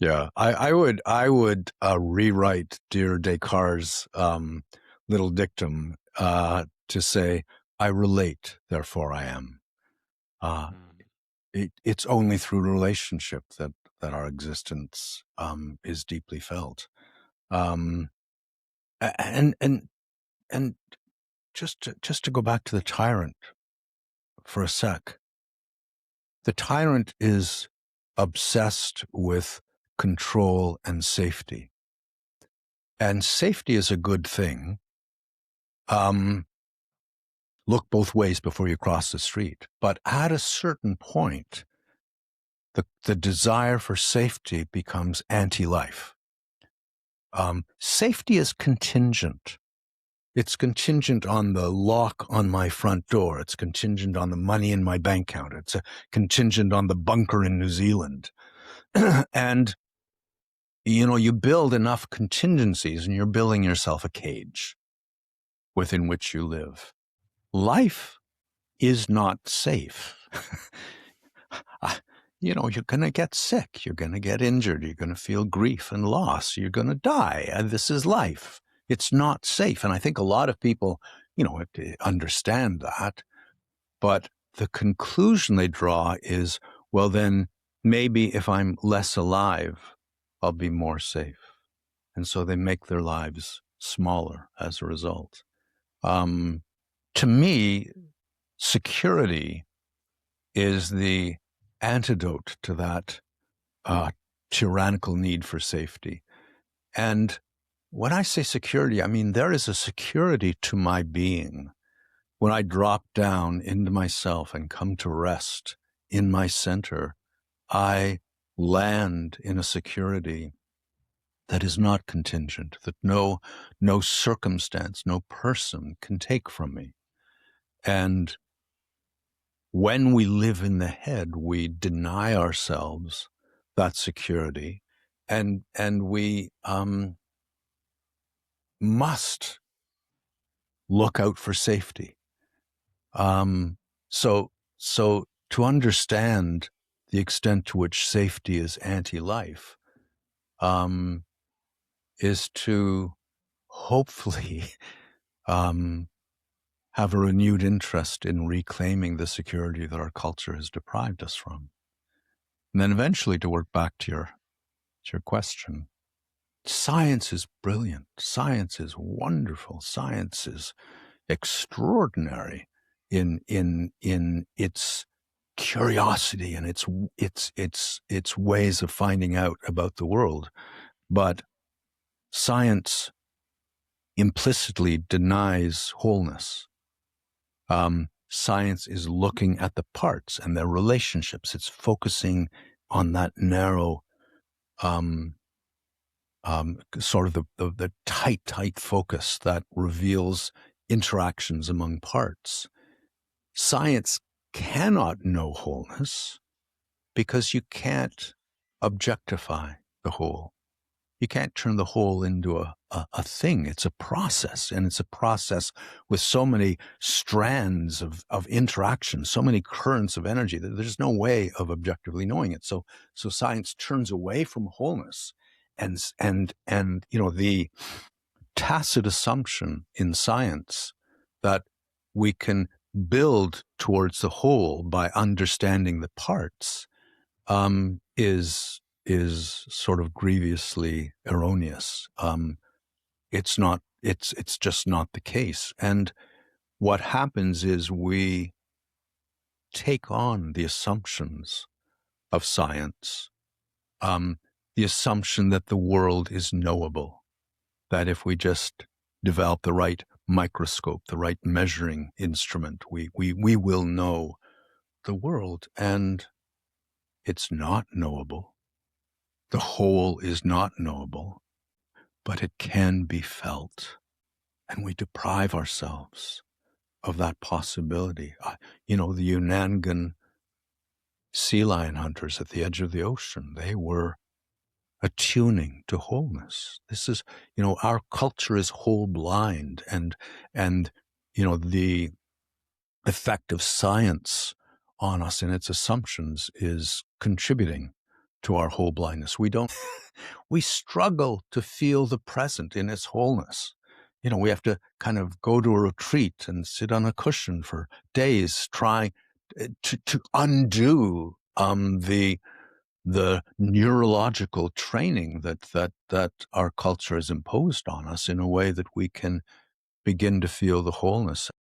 Yeah, I would rewrite dear Descartes' little dictum to say, "I relate, therefore I am." Uh, Mm. it's only through relationship that our existence is deeply felt. Um, and and just to go back to the tyrant for a sec, the tyrant is obsessed with control and safety, and safety is a good thing. Um, Look both ways before you cross the street. But at a certain point, the desire for safety becomes anti-life. Safety is contingent. It's contingent on the lock on my front door. It's contingent on the money in my bank account. It's contingent on the bunker in New Zealand. And, you build enough contingencies and you're building yourself a cage within which you live. Life is not safe. You're going to get sick. You're going to get injured. You're going to feel grief and loss. You're going to die. And this is life. It's not safe. And I think a lot of people, understand that. But the conclusion they draw is, well, then maybe if I'm less alive, I'll be more safe. And so they make their lives smaller as a result. Um, to me, security is the antidote to that tyrannical need for safety. And when I say security, I mean there is a security to my being. When I drop down into myself and come to rest in my center, I land in a security that is not contingent, that no circumstance, no person can take from me. And when we live in the head, we deny ourselves that security, and we must look out for safety. Um, so so to understand the extent to which safety is anti-life um, is to hopefully um, have a renewed interest in reclaiming the security that our culture has deprived us from, and then eventually to work back to your question. Science is brilliant. Science is wonderful. Science is extraordinary in its curiosity and its ways of finding out about the world. But science implicitly denies wholeness. Science is looking at the parts and their relationships. It's focusing on that narrow um, sort of the tight focus that reveals interactions among parts. Science cannot know wholeness because you can't objectify the whole. You can't turn the whole into a thing. It's a process, and it's a process with so many strands of interaction, so many currents of energy that there's no way of objectively knowing it. So science turns away from wholeness, and the tacit assumption in science that we can build towards the whole by understanding the parts is sort of grievously erroneous. It's not. It's just not the case. And what happens is we take on the assumptions of science, um, the assumption that the world is knowable, that if we just develop the right microscope, the right measuring instrument, we will know the world, and it's not knowable. The whole is not knowable, but it can be felt. And we deprive ourselves of that possibility. The Unangan sea lion hunters at the edge of the ocean, they were attuning to wholeness. This is, our culture is whole blind, and the effect of science on us and its assumptions is contributing to our whole blindness. We don't, we struggle to feel the present in its wholeness. We have to kind of go to a retreat and sit on a cushion for days, trying to undo the neurological training that our culture has imposed on us in a way that we can begin to feel the wholeness.